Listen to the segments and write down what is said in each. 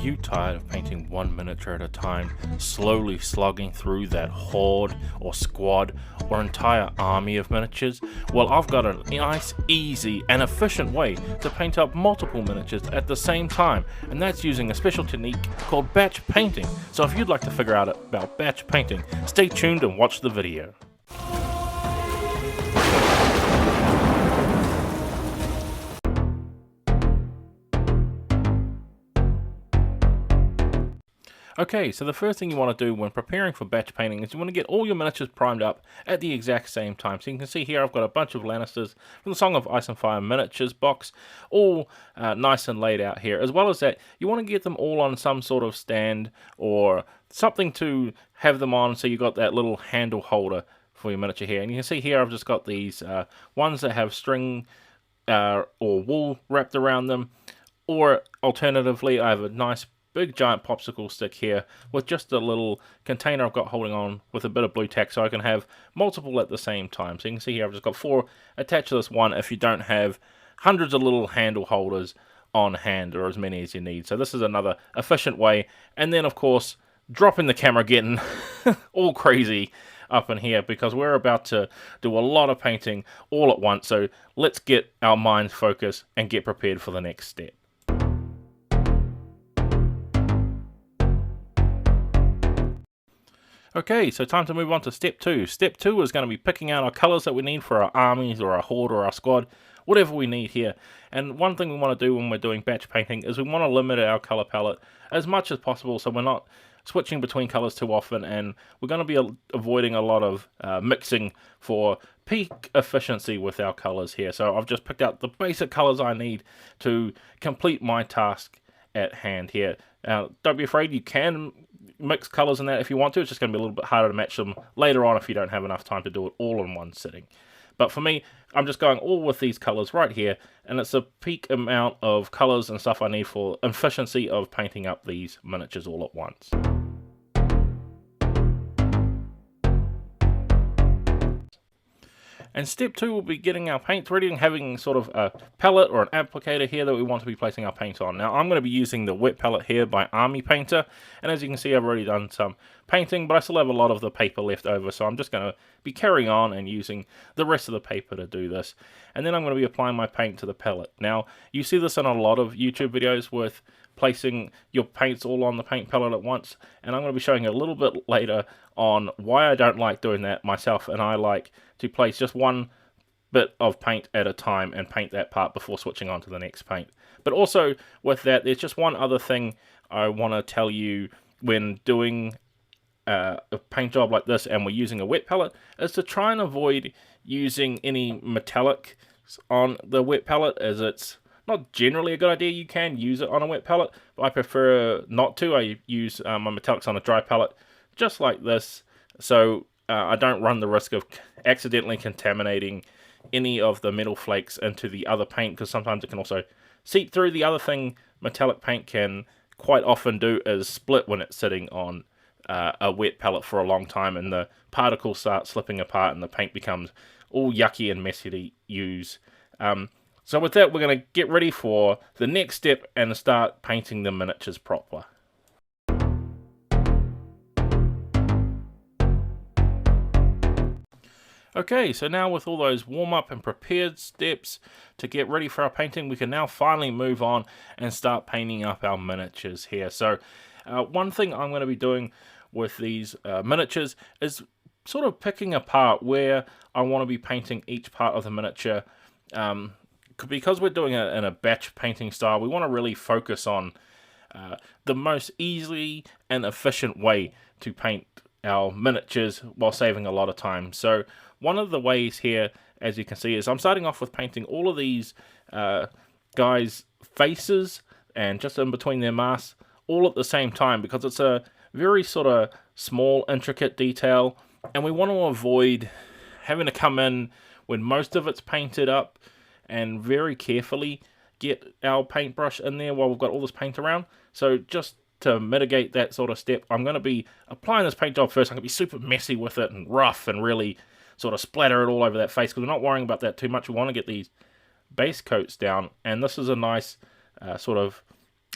you tired of painting one miniature at a time, slowly slogging through that horde or squad or entire army of miniatures? Well, I've got a nice, easy and efficient way to paint up multiple miniatures at the same time, and that's using a special technique called batch painting. So if you'd like to figure out about batch painting, stay tuned and watch the video. Okay, so the first thing you want to do when preparing for batch painting is you want to get all your miniatures primed up at the exact same time. So you can see here I've got a bunch of Lannisters from the Song of Ice and Fire miniatures box, all nice and laid out here. As well as that, you want to get them all on some sort of stand or something to have them on, so you've got that little handle holder for your miniature here. And you can see here I've just got these ones that have string or wool wrapped around them, or alternatively I have a nice big giant popsicle stick here with just a little container I've got holding on with a bit of blue tack, so I can have multiple at the same time. So you can see here I've just got 4 attached to this one if you don't have hundreds of little handle holders on hand, or as many as you need. So this is another efficient way. And then of course dropping the camera, getting all crazy up in here because we're about to do a lot of painting all at once. So let's get our minds focused and get prepared for the next step. Okay, so time to move on to step 2. Step 2 is going to be picking out our colours that we need for our armies or our horde or our squad, whatever we need here. And one thing we want to do when we're doing batch painting is we want to limit our colour palette as much as possible, so we're not switching between colours too often, and we're going to be avoiding a lot of mixing for peak efficiency with our colours here. So I've just picked out the basic colours I need to complete my task at hand here. Don't be afraid, you can mix colours in that if you want to. It's just going to be a little bit harder to match them later on if you don't have enough time to do it all in one sitting. But for me, I'm just going all with these colours right here, and it's a peak amount of colours and stuff I need for efficiency of painting up these miniatures all at once. And step 2 will be getting our paint ready and having sort of a palette or an applicator here that we want to be placing our paint on. Now I'm going to be using the wet palette here by Army Painter, and as you can see I've already done some painting, but I still have a lot of the paper left over, so I'm just going to be carrying on and using the rest of the paper to do this. And then I'm going to be applying my paint to the palette. Now you see this in a lot of YouTube videos with placing your paints all on the paint palette at once, and I'm going to be showing you a little bit later on why I don't like doing that myself, and I like to place just one bit of paint at a time and paint that part before switching on to the next paint. But also with that, there's just one other thing I want to tell you when doing a paint job like this and we're using a wet palette, is to try and avoid using any metallic on the wet palette, as it's not generally a good idea. You can use it on a wet palette, but I prefer not to. I use my metallics on a dry palette just like this, so I don't run the risk of accidentally contaminating any of the metal flakes into the other paint, because sometimes it can also seep through. The other thing metallic paint can quite often do is split when it's sitting on a wet palette for a long time, and the particles start slipping apart and the paint becomes all yucky and messy to use. So with that, we're going to get ready for the next step and start painting the miniatures proper. Okay, so now with all those warm-up and prepared steps to get ready for our painting, we can now finally move on and start painting up our miniatures here. So one thing I'm going to be doing with these miniatures is sort of picking apart where I want to be painting each part of the miniature. Because we're doing it in a batch painting style, we want to really focus on the most easy and efficient way to paint our miniatures while saving a lot of time. So one of the ways here, as you can see, is I'm starting off with painting all of these guys' faces and just in between their masks all at the same time, because it's a very sort of small, intricate detail, and we want to avoid having to come in when most of it's painted up and very carefully get our paintbrush in there while we've got all this paint around. So just to mitigate that sort of step, I'm going to be applying this paint job first. I'm going to be super messy with it and rough and really sort of splatter it all over that face, because we're not worrying about that too much. We want to get these base coats down, and this is a nice sort of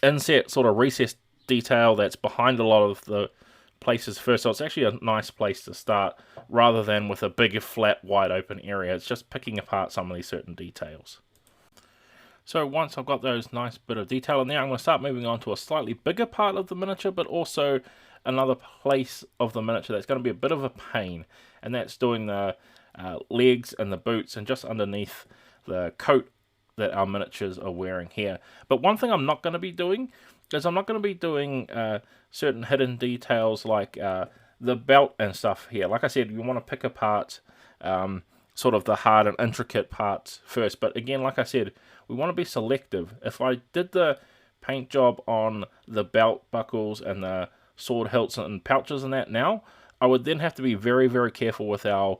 inset, sort of recessed detail that's behind a lot of the places first, so it's actually a nice place to start rather than with a big flat wide open area. It's just picking apart some of these certain details. So once I've got those nice bit of detail in there, I'm going to start moving on to a slightly bigger part of the miniature, but also another place of the miniature that's going to be a bit of a pain, and that's doing the legs and the boots and just underneath the coat that our miniatures are wearing here. But one thing I'm not going to be doing is I'm not going to be doing certain hidden details like the belt and stuff here. Like I said, you want to pick apart sort of the hard and intricate parts first. But again, like I said, we want to be selective. If I did the paint job on the belt buckles and the sword hilts and pouches and that now, I would then have to be very, very careful with our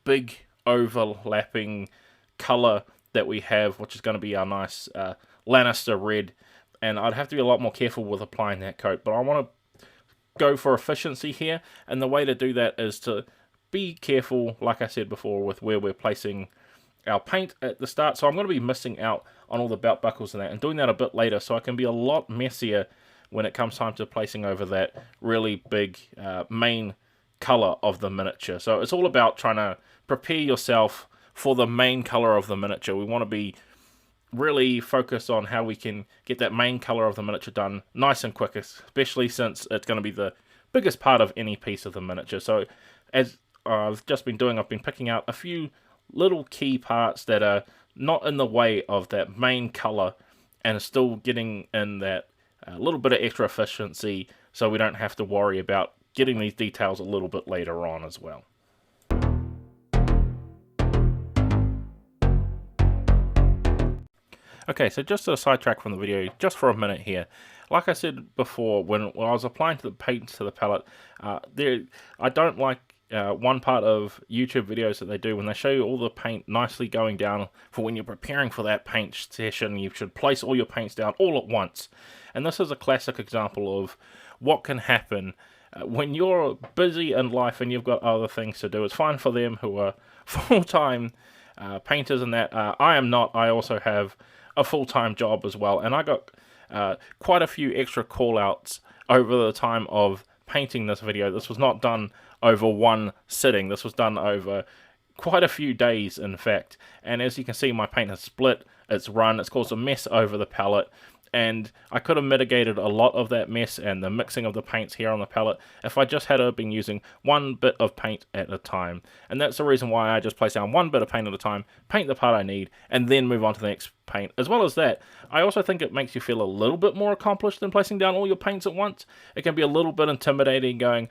big overlapping color that we have, which is going to be our nice Lannister red. And I'd have to be a lot more careful with applying that coat. But I want to go for efficiency here. And the way to do that is to be careful, like I said before, with where we're placing our paint at the start. So I'm going to be missing out on all the belt buckles and that, and doing that a bit later, so I can be a lot messier when it comes time to placing over that really big main color of the miniature. So it's all about trying to prepare yourself for the main color of the miniature. We want to be really focused on how we can get that main color of the miniature done nice and quick, especially since it's going to be the biggest part of any piece of the miniature. So as I've just been doing, I've been picking out a few little key parts that are not in the way of that main color and are still getting in that little bit of extra efficiency, so we don't have to worry about getting these details a little bit later on as well. Okay, so just to sidetrack from the video just for a minute here. Like I said before, when I was applying to the paint to the palette, I don't like one part of YouTube videos that they do when they show you all the paint nicely going down for when you're preparing for that paint session. You should place all your paints down all at once. And this is a classic example of what can happen when you're busy in life and you've got other things to do. It's fine for them who are full-time painters and that. I am not. I also have a full-time job as well. And I got quite a few extra call-outs over the time of painting this video. This was not done over one sitting. This was done over quite a few days, in fact. And as you can see, my paint has split, it's run, it's caused a mess over the palette. And I could have mitigated a lot of that mess and the mixing of the paints here on the palette if I just had been using one bit of paint at a time. And that's the reason why I just place down one bit of paint at a time, paint the part I need, and then move on to the next paint. As well as that, I also think it makes you feel a little bit more accomplished than placing down all your paints at once. It can be a little bit intimidating going,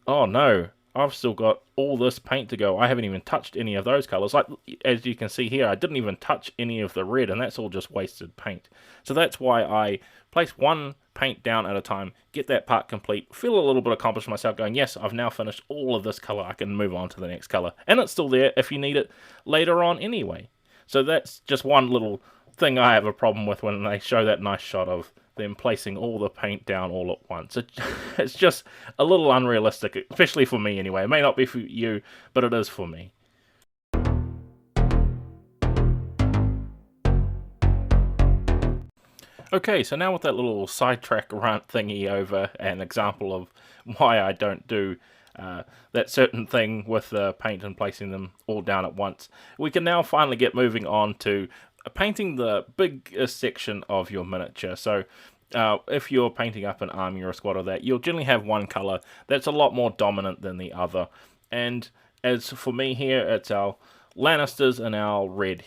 oh no, I've still got all this paint to go. I haven't even touched any of those colors. Like, as you can see here, I didn't even touch any of the red, and that's all just wasted paint. So that's why I place one paint down at a time, get that part complete, feel a little bit accomplished myself going, yes, I've now finished all of this color. I can move on to the next color. And it's still there if you need it later on anyway. So that's just one little thing I have a problem with when they show that nice shot of them placing all the paint down all at once. It's just a little unrealistic, especially for me anyway. It may not be for you, but it is for me. Okay, so now with that little sidetrack rant thingy over an example of why I don't do that certain thing with the paint and placing them all down at once, we can now finally get moving on to painting the biggest section of your miniature. So if you're painting up an army or a squad or that, you'll generally have one color that's a lot more dominant than the other. And as for me here, it's our Lannisters and our red.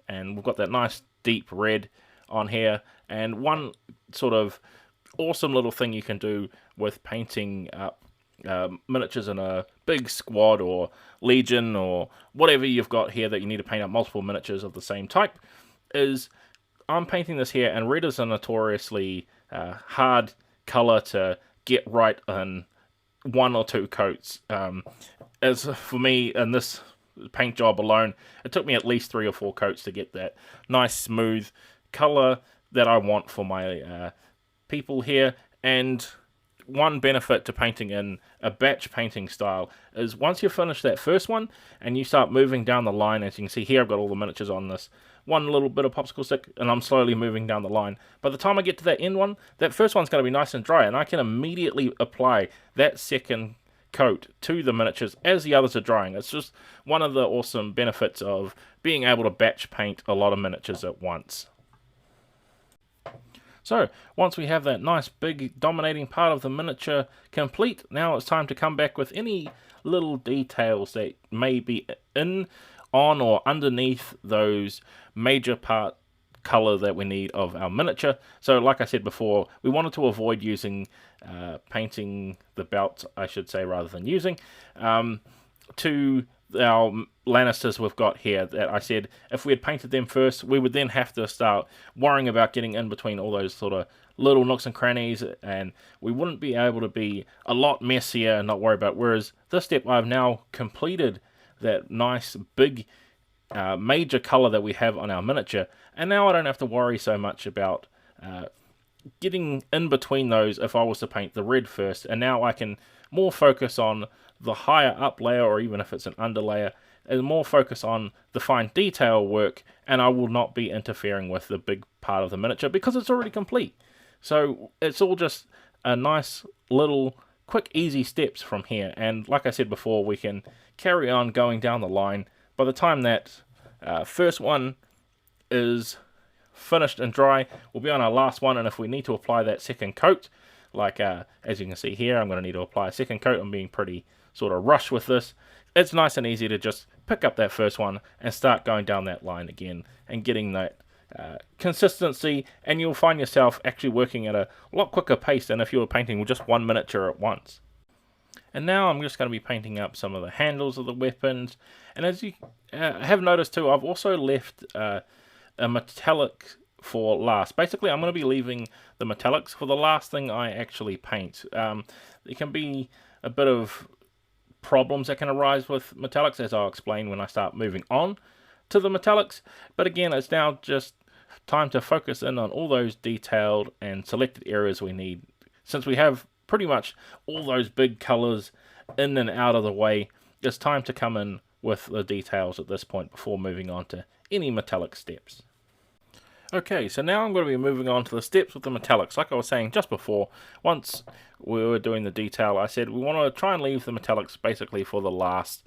And we've got that nice deep red on here. And one sort of awesome little thing you can do with painting up miniatures in a big squad or legion or whatever you've got here that you need to paint up multiple miniatures of the same type is I'm painting this here, and red is a notoriously hard color to get right in one or two coats. As for me, in this paint job alone, it took me at least 3 or 4 coats to get that nice smooth color that I want for my people here. And one benefit to painting in a batch painting style is once you finish that first one and you start moving down the line, as you can see here, I've got all the miniatures on this one little bit of popsicle stick, and I'm slowly moving down the line. By the time I get to that end one, that first one's going to be nice and dry, and I can immediately apply that second coat to the miniatures as the others are drying. It's just one of the awesome benefits of being able to batch paint a lot of miniatures at once. So, once we have that nice big dominating part of the miniature complete, now it's time to come back with any little details that may be in, on, or underneath those major part color that we need of our miniature. So, like I said before, we wanted to avoid using painting the belt, I should say, rather than using, to our Lannisters we've got here, that I said if we had painted them first, we would then have to start worrying about getting in between all those sort of little nooks and crannies, and we wouldn't be able to be a lot messier and not worry about. Whereas this step, I've now completed that nice big major color that we have on our miniature, and now I don't have to worry so much about getting in between those if I was to paint the red first, and now I can more focus on the higher up layer, or even if it's an under layer, and more focus on the fine detail work, and I will not be interfering with the big part of the miniature because it's already complete. So it's all just a nice little quick easy steps from here, and like I said before, we can carry on going down the line. By the time that first one is finished and dry, we'll be on our last one, and if we need to apply that second coat, like as you can see here, I'm going to need to apply a second coat. I'm being pretty sort of rushed with this. It's nice and easy to just pick up that first one and start going down that line again and getting that consistency, and you'll find yourself actually working at a lot quicker pace than if you were painting with just one miniature at once. And now I'm just going to be painting up some of the handles of the weapons, and as you have noticed too, I've also left a metallic for last. Basically, I'm going to be leaving the metallics for the last thing I actually paint. There can be a bit of problems that can arise with metallics, as I'll explain when I start moving on to the metallics, but again, it's now just time to focus in on all those detailed and selected areas we need. Since we have pretty much all those big colors in and out of the way, it's time to come in with the details at this point before moving on to any metallic steps. Okay, so now I'm going to be moving on to the steps with the metallics. Like I was saying just before, once we were doing the detail, I said we want to try and leave the metallics basically for the last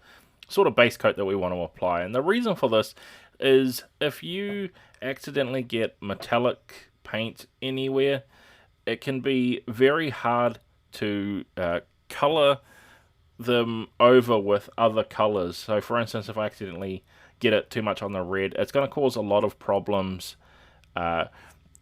sort of base coat that we want to apply. And the reason for this is if you accidentally get metallic paint anywhere, it can be very hard to color them over with other colors. So for instance, if I accidentally get it too much on the red, it's going to cause a lot of problems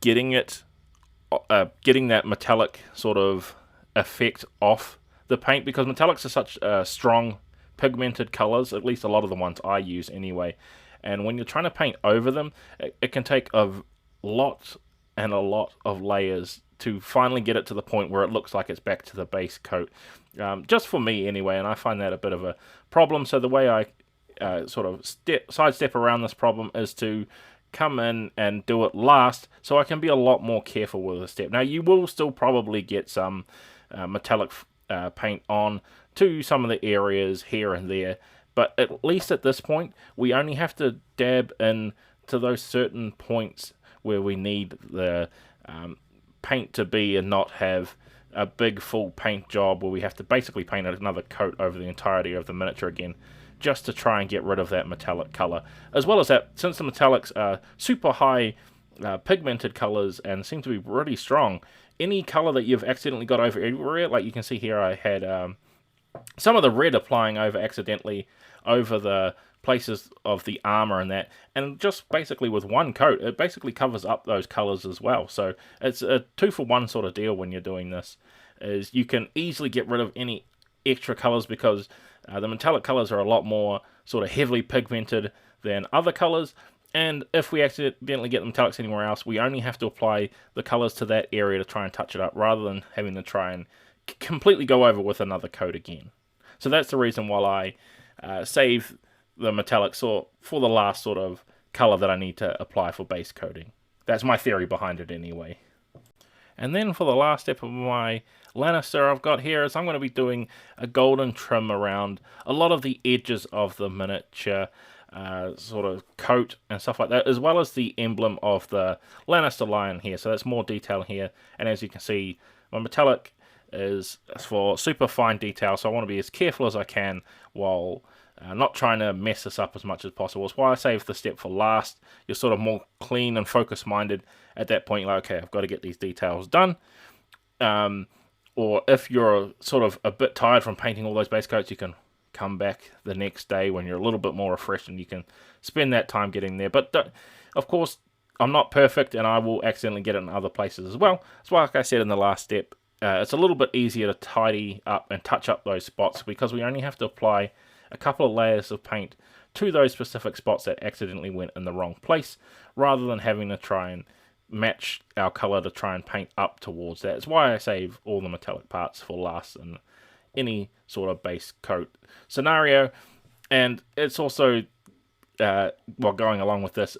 getting that metallic sort of effect off the paint, because metallics are such strong pigmented colors, at least a lot of the ones I use anyway, and when you're trying to paint over them, it can take a lot of layers to finally get it to the point where it looks like it's back to the base coat, just for me anyway, and I find that a bit of a problem. So the way I sort of sidestep around this problem is to come in and do it last, so I can be a lot more careful with the step. Now, you will still probably get some metallic paint on to some of the areas here and there, but at least at this point, we only have to dab in to those certain points where we need the paint to be, and not have a big full paint job where we have to basically paint another coat over the entirety of the miniature again, just to try and get rid of that metallic color. As well as that, since the metallics are super high pigmented colors and seem to be really strong, any color that you've accidentally got over everywhere, like you can see here, I had some of the red applying over accidentally over the places of the armor and that, and just basically with one coat, it basically covers up those colors as well. So it's a 2-for-1 sort of deal when you're doing this, is you can easily get rid of any extra colors, because the metallic colors are a lot more sort of heavily pigmented than other colors, and if we accidentally get the metallics anywhere else, we only have to apply the colors to that area to try and touch it up, rather than having to try and completely go over with another coat again. So that's the reason why I save the metallics for the last sort of color that I need to apply for base coating. That's my theory behind it anyway. And then for the last step of my Lannister I've got here is I'm going to be doing a golden trim around a lot of the edges of the miniature. sort of coat and stuff like that, as well as the emblem of the Lannister lion here. So that's more detail here, and as you can see, my metallic is for super fine detail, so I want to be as careful as I can while not trying to mess this up as much as possible. That's why I save the step for last. You're sort of more clean and focus minded at that point. You're like, okay, I've got to get these details done. Or if you're sort of a bit tired from painting all those base coats, you can come back the next day when you're a little bit more refreshed and you can spend that time getting there. But of course, I'm not perfect and I will accidentally get it in other places as well. So like I said in the last step, it's a little bit easier to tidy up and touch up those spots because we only have to apply a couple of layers of paint to those specific spots that accidentally went in the wrong place, rather than having to try and match our color to try and paint up towards that. It's why I save all the metallic parts for last in any sort of base coat scenario. And it's also, while going along with this,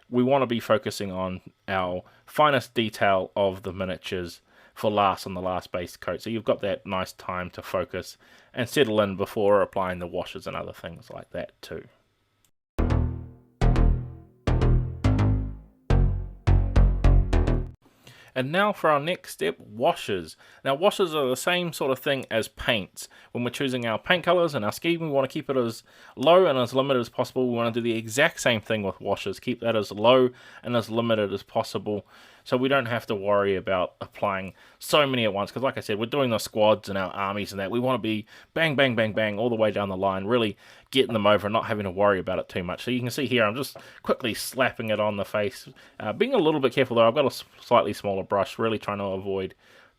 we want to be focusing on our finest detail of the miniatures for last on the last base coat, so you've got that nice time to focus and settle in before applying the washes and other things like that too. And now for our next step, washes. Now washes are the same sort of thing as paints. When we're choosing our paint colors and our scheme, we want to keep it as low and as limited as possible. We want to do the exact same thing with washes. Keep that as low and as limited as possible, so we don't have to worry about applying so many at once. Because like I said, we're doing the squads and our armies and that. We want to be bang, bang, bang, bang all the way down the line, really getting them over and not having to worry about it too much. So you can see here, I'm just quickly slapping it on the face. Being a little bit careful though, I've got a slightly smaller brush, really trying to avoid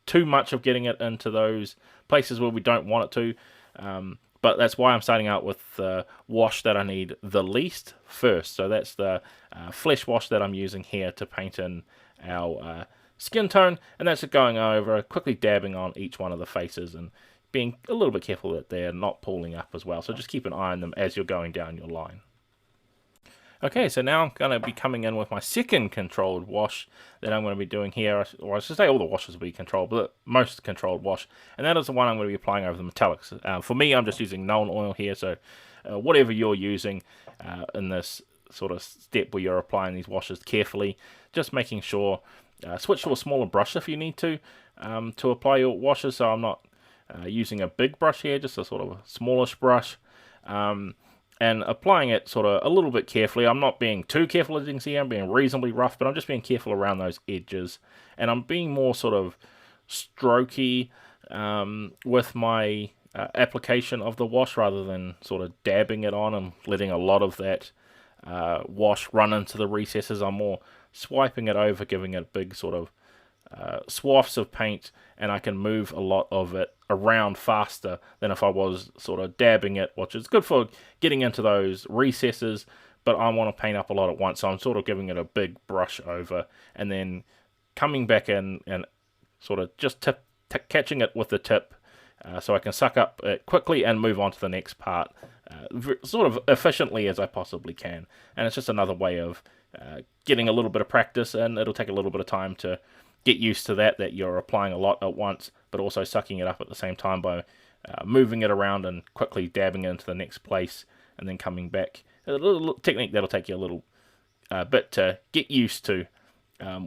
too much of getting it into those places where we don't want it to. But that's why I'm starting out with the wash that I need the least first. So that's the flesh wash that I'm using here to paint in our skin tone, and that's it, going over, quickly dabbing on each one of the faces and being a little bit careful that they're not pooling up as well. So just keep an eye on them as you're going down your line. Okay, so now I'm going to be coming in with my second controlled wash that I'm going to be doing here, or I should say all the washes will be controlled, but most controlled wash, and that is the one I'm going to be applying over the metallics. For me, I'm just using nuln oil here, so whatever you're using in this sort of step where you're applying these washes carefully, just making sure, switch to a smaller brush if you need to apply your washes. So I'm not using a big brush here, just a sort of a smallish brush, and applying it sort of a little bit carefully. I'm not being too careful, as you can see. I'm being reasonably rough, but I'm just being careful around those edges, and I'm being more sort of strokey with my application of the wash, rather than sort of dabbing it on and letting a lot of that wash run into the recesses. I'm more swiping it over, giving it big sort of swaths of paint, and I can move a lot of it around faster than if I was sort of dabbing it, which is good for getting into those recesses, but I want to paint up a lot at once, so I'm sort of giving it a big brush over and then coming back in and sort of just catching it with the tip, so I can suck up it quickly and move on to the next part sort of efficiently as I possibly can. And it's just another way of getting a little bit of practice, and it'll take a little bit of time to get used to that you're applying a lot at once, but also sucking it up at the same time by moving it around and quickly dabbing it into the next place and then coming back. A little technique that'll take you a little bit to get used to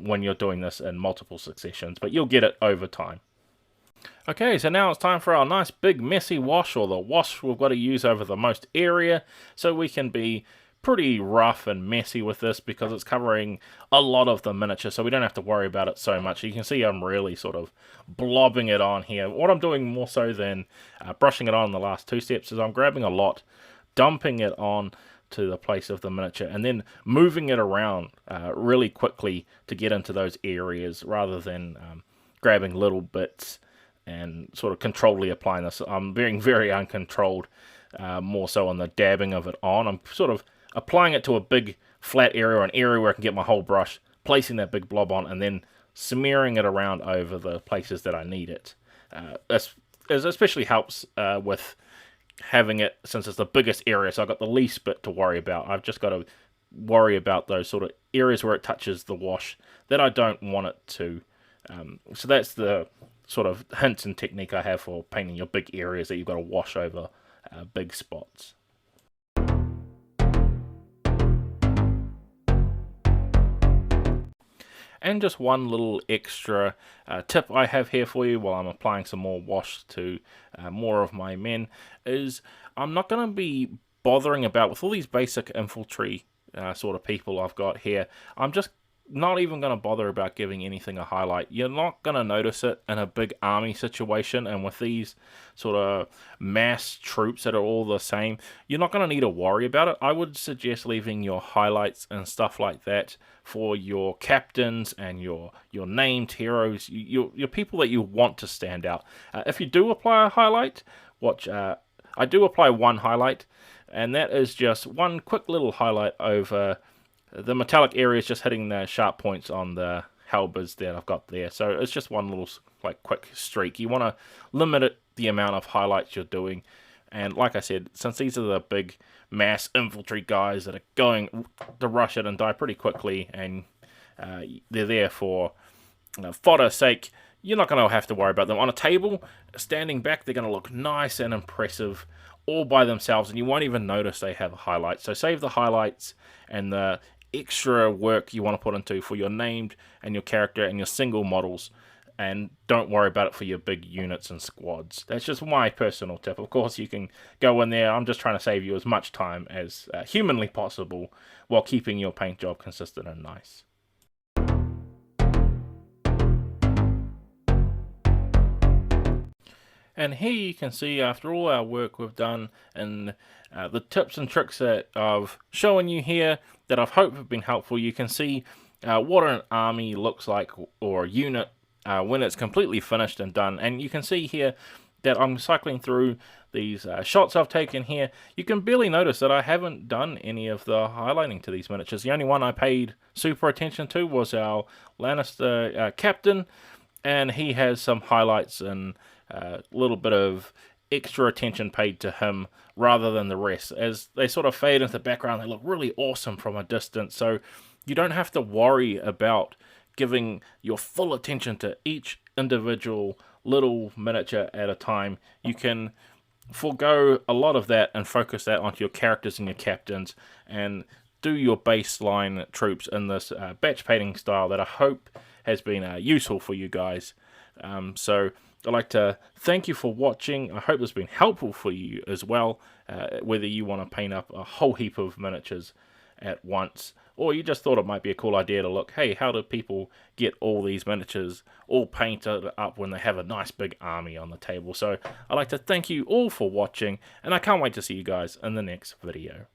when you're doing this in multiple successions, but you'll get it over time. Okay, so now it's time for our nice big messy wash, or the wash we've got to use over the most area, so we can be pretty rough and messy with this because it's covering a lot of the miniature, so we don't have to worry about it so much. You can see I'm really sort of blobbing it on here. What I'm doing more so than brushing it on in the last two steps is I'm grabbing a lot, dumping it on to the place of the miniature, and then moving it around really quickly to get into those areas, rather than grabbing little bits and sort of controlledly applying this. I'm being very uncontrolled, more so on the dabbing of it on. I'm sort of applying it to a big flat area, or an area where I can get my whole brush, placing that big blob on, and then smearing it around over the places that I need it. This especially helps with having it, since it's the biggest area, so I've got the least bit to worry about. I've just got to worry about those sort of areas where it touches the wash that I don't want it to. So that's the sort of hints and technique I have for painting your big areas that you've got to wash over big spots. And just one little extra tip I have here for you while I'm applying some more wash to more of my men is I'm not going to be bothering about with all these basic infantry sort of people I've got here. I'm just not even going to bother about giving anything a highlight. You're not going to notice it in a big army situation, and with these sort of mass troops that are all the same, you're not going to need to worry about it. I would suggest leaving your highlights and stuff like that for your captains and your named heroes, your people that you want to stand out. If you do apply a highlight, watch. I do apply one highlight, and that is just one quick little highlight over the metallic areas, just hitting the sharp points on the halberds that I've got there. So it's just one little quick streak. You want to limit the amount of highlights you're doing. And like I said, since these are the big mass infantry guys that are going to rush it and die pretty quickly, and they're there for fodder's sake, you're not going to have to worry about them. On a table, standing back, they're going to look nice and impressive all by themselves, and you won't even notice they have a highlight. So save the highlights and the extra work you want to put into for your named and your character and your single models, and don't worry about it for your big units and squads. That's just my personal tip. Of course, you can go in there. I'm just trying to save you as much time as humanly possible while keeping your paint job consistent and nice. And here you can see, after all our work we've done and the tips and tricks that I've shown you here that I've hoped have been helpful, you can see what an army looks like, or a unit, when it's completely finished and done. And you can see here that I'm cycling through these shots I've taken here. You can barely notice that I haven't done any of the highlighting to these miniatures. The only one I paid super attention to was our Lannister captain, and he has some highlights and a little bit of extra attention paid to him rather than the rest. As they sort of fade into the background, they look really awesome from a distance, so you don't have to worry about giving your full attention to each individual little miniature at a time. You can forego a lot of that and focus that onto your characters and your captains, and do your baseline troops in this batch painting style that I hope has been useful for you guys. So I'd like to thank you for watching. I hope it's been helpful for you as well, whether you want to paint up a whole heap of miniatures at once, or you just thought it might be a cool idea to look, hey, how do people get all these miniatures all painted up when they have a nice big army on the table? So I'd like to thank you all for watching, and I can't wait to see you guys in the next video.